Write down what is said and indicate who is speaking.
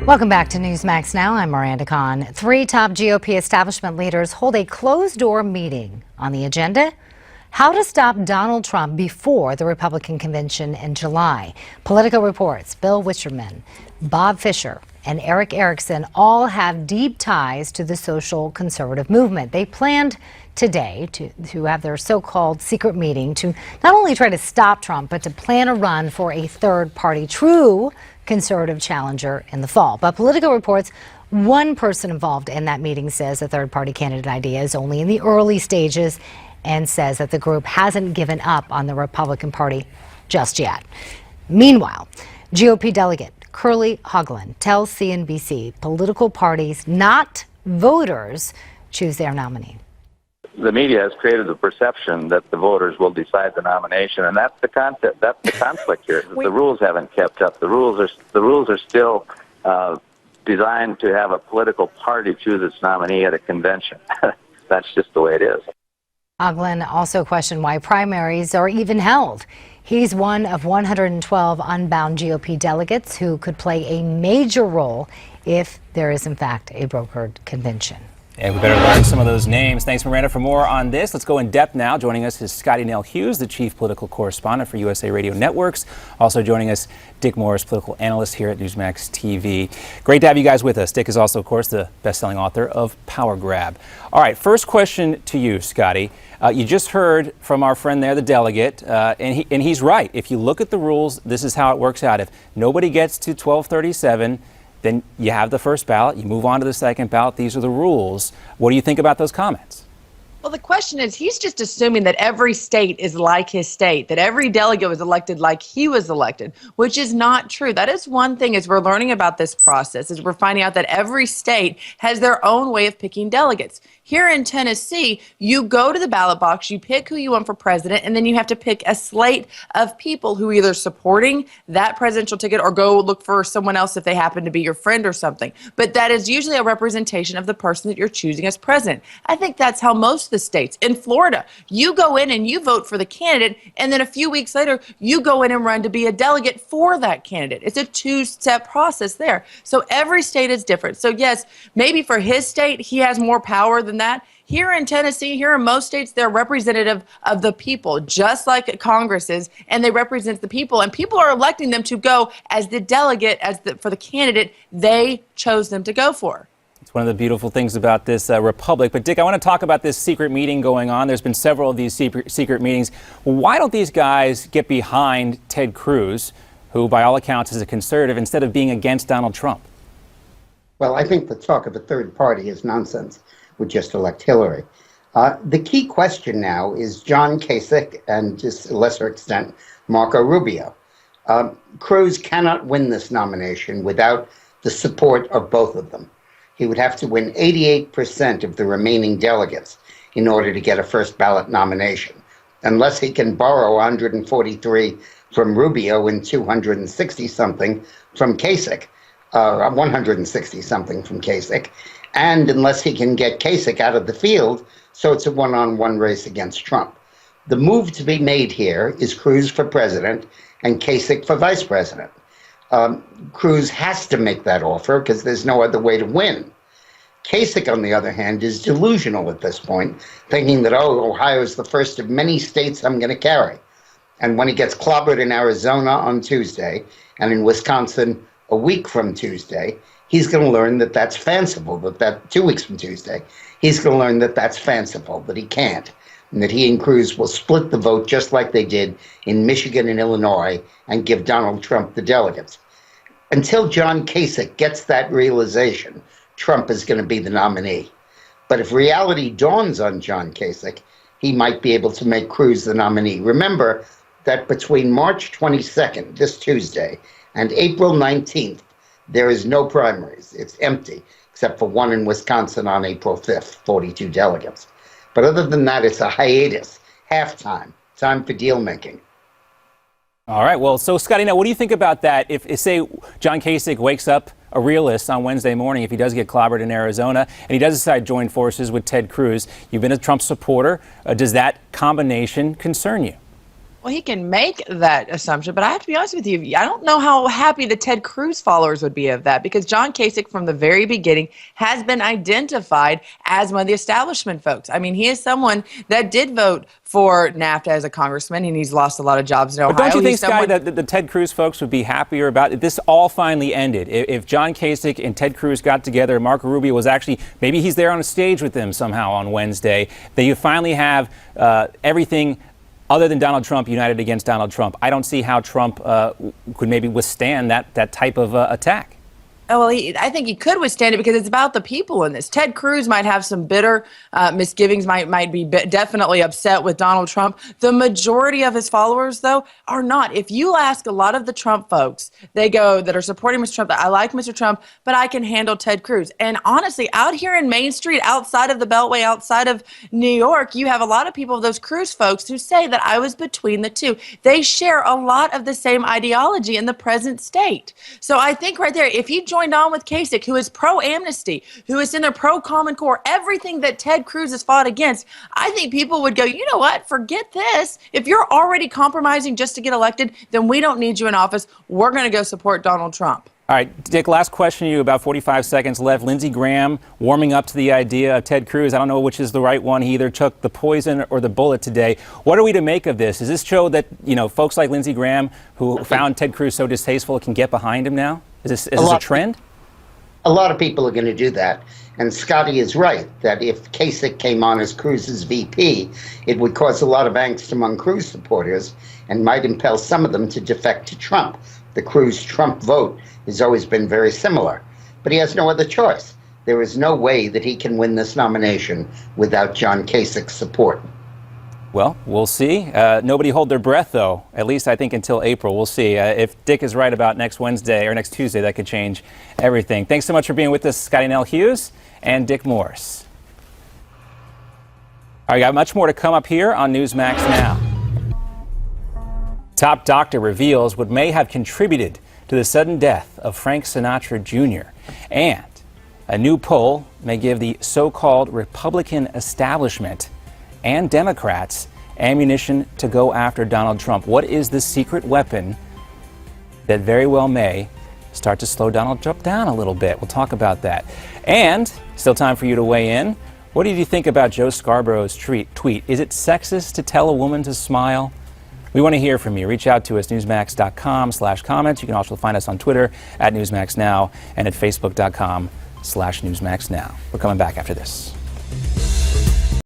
Speaker 1: Welcome back to Newsmax Now. I'm Miranda Kahn. 3 top GOP establishment leaders hold a closed-door meeting. On the agenda, how to stop Donald Trump before the Republican convention in July. Politico reports Bill Wischerman, Bob Fisher, and Eric Erickson all have deep ties to the social conservative movement. They planned today to have their so-called secret meeting to not only try to stop Trump, but to plan a run for a third-party true conservative challenger in the fall. But Politico reports one person involved in that meeting says the third-party candidate idea is only in the early stages and says that the group hasn't given up on the Republican Party just yet. Meanwhile, GOP delegate Curly Haugland tells CNBC political parties, not voters, choose their nominee.
Speaker 2: The media has created the perception that the voters will decide the nomination, and that's the concept. That's the conflict here. The rules haven't kept up. The rules are still designed to have a political party choose its nominee at a convention. That's just the way it is.
Speaker 1: Haugland also questioned why primaries are even held. He's one of 112 unbound GOP delegates who could play a major role if there is, in fact, a brokered convention.
Speaker 3: And we better learn some of those names. Thanks, Miranda. For more on this, let's go in depth now. Joining us is Scottie Nell Hughes, the chief political correspondent for USA Radio Networks. Also joining us, Dick Morris, political analyst here at Newsmax TV. Great to have you guys with us. Dick is also, of course, the best-selling author of Power Grab. All right, first question to you, Scottie. You just heard from our friend there, the delegate, and he's right. If you look at the rules, this is how it works out. If nobody gets to 1237, then you have the first ballot, you move on to the second ballot. These are the rules. What do you think about those comments?
Speaker 4: Well, the question is, he's just assuming that every state is like his state, that every delegate was elected like he was elected, which is not true. That is one thing as we're learning about this process, is we're finding out that every state has their own way of picking delegates. Here in Tennessee, you go to the ballot box, you pick who you want for president, and then you have to pick a slate of people who are either supporting that presidential ticket or go look for someone else if they happen to be your friend or something. But that is usually a representation of the person that you're choosing as president. I think that's how most of the states. In Florida, you go in and you vote for the candidate, and then a few weeks later, you go in and run to be a delegate for that candidate. It's a two-step process there. So every state is different. So yes, maybe for his state, he has more power than that. Here in Tennessee, here in most states, they're representative of the people, just like Congress is, and they represent the people. And people are electing them to go as the delegate, for the candidate they chose them to go for.
Speaker 3: It's one of the beautiful things about this republic. But Dick, I want to talk about this secret meeting going on. There's been several of these secret meetings. Why don't these guys get behind Ted Cruz, who by all accounts is a conservative, instead of being against Donald Trump?
Speaker 5: Well, I think the talk of a third party is nonsense. Would just elect Hillary. The key question now is John Kasich and, to a lesser extent, Marco Rubio. Cruz cannot win this nomination without the support of both of them. He would have to win 88% of the remaining delegates in order to get a first ballot nomination, unless he can borrow 143 from Rubio and 260-something from Kasich, 160-something from Kasich, and unless he can get Kasich out of the field, so it's a one-on-one race against Trump. The move to be made here is Cruz for president and Kasich for vice president. Cruz has to make that offer because there's no other way to win. Kasich, on the other hand, is delusional at this point, thinking that, Ohio is the first of many states I'm going to carry. And when he gets clobbered in Arizona on Tuesday and in Wisconsin a week from Tuesday, he's going to learn that that's fanciful, that 2 weeks from Tuesday, he's going to learn that that's fanciful, that he can't, and that he and Cruz will split the vote just like they did in Michigan and Illinois and give Donald Trump the delegates. Until John Kasich gets that realization, Trump is going to be the nominee. But if reality dawns on John Kasich, he might be able to make Cruz the nominee. Remember that between March 22nd, this Tuesday, and April 19th, there is no primaries. It's empty, except for one in Wisconsin on April 5th, 42 delegates. But other than that, it's a hiatus, halftime, time for deal making.
Speaker 3: All right. Well, so Scottie, now what do you think about that? If say John Kasich wakes up a realist on Wednesday morning, if he does get clobbered in Arizona and he does decide to join forces with Ted Cruz, you've been a Trump supporter. Does that combination concern you?
Speaker 4: Well, he can make that assumption, but I have to be honest with you. I don't know how happy the Ted Cruz followers would be of that, because John Kasich from the very beginning has been identified as one of the establishment folks. I mean, he is someone that did vote for NAFTA as a congressman, and he's lost a lot of jobs in Ohio.
Speaker 3: But don't you think, Scottie, that the Ted Cruz folks would be happier about it? This all finally ended. If John Kasich and Ted Cruz got together, Marco Rubio was actually, maybe he's there on a stage with them somehow on Wednesday, that you finally have everything other than Donald Trump united against Donald Trump. I don't see how Trump could maybe withstand that type of attack.
Speaker 4: Oh, well, I think he could withstand it because it's about the people in this. Ted Cruz might have some bitter misgivings, might be definitely upset with Donald Trump. The majority of his followers, though, are not. If you ask a lot of the Trump folks, they go that are supporting Mr. Trump, that I like Mr. Trump, but I can handle Ted Cruz. And honestly, out here in Main Street, outside of the Beltway, outside of New York, you have a lot of people, those Cruz folks, who say that I was between the two. They share a lot of the same ideology in the present state. So I think right there, if he joined on with Kasich, who is pro-amnesty, who is in their pro-Common Core, everything that Ted Cruz has fought against, I think people would go, you know what, forget this. If you're already compromising just to get elected, then we don't need you in office. We're going to go support Donald Trump.
Speaker 3: All right, Dick, last question to you, about 45 seconds left. Lindsey Graham warming up to the idea of Ted Cruz. I don't know which is the right one. He either took the poison or the bullet today. What are we to make of this? Does this show that, folks like Lindsey Graham, who found Ted Cruz so distasteful, can get behind him now? Is this a trend?
Speaker 5: A lot of people are going to do that. And Scottie is right that if Kasich came on as Cruz's VP, it would cause a lot of angst among Cruz supporters and might impel some of them to defect to Trump. The Cruz-Trump vote has always been very similar. But he has no other choice. There is no way that he can win this nomination without John Kasich's support.
Speaker 3: Well, we'll see. Nobody hold their breath, though, at least I think until April. We'll see. If Dick is right about next Wednesday or next Tuesday, that could change everything. Thanks so much for being with us, Scottie Nell Hughes and Dick Morris. All right, got much more to come up here on Newsmax Now. Top doctor reveals what may have contributed to the sudden death of Frank Sinatra Jr. And a new poll may give the so-called Republican establishment and Democrats ammunition to go after Donald Trump. What is the secret weapon that very well may start to slow Donald Trump down a little bit? We'll talk about that. And still time for you to weigh in. What did you think about Joe Scarborough's tweet? Is it sexist to tell a woman to smile? We want to hear from you. Reach out to us, newsmax.com/comments. You can also find us on Twitter @NewsmaxNow and at facebook.com/NewsmaxNow. We're coming back after this.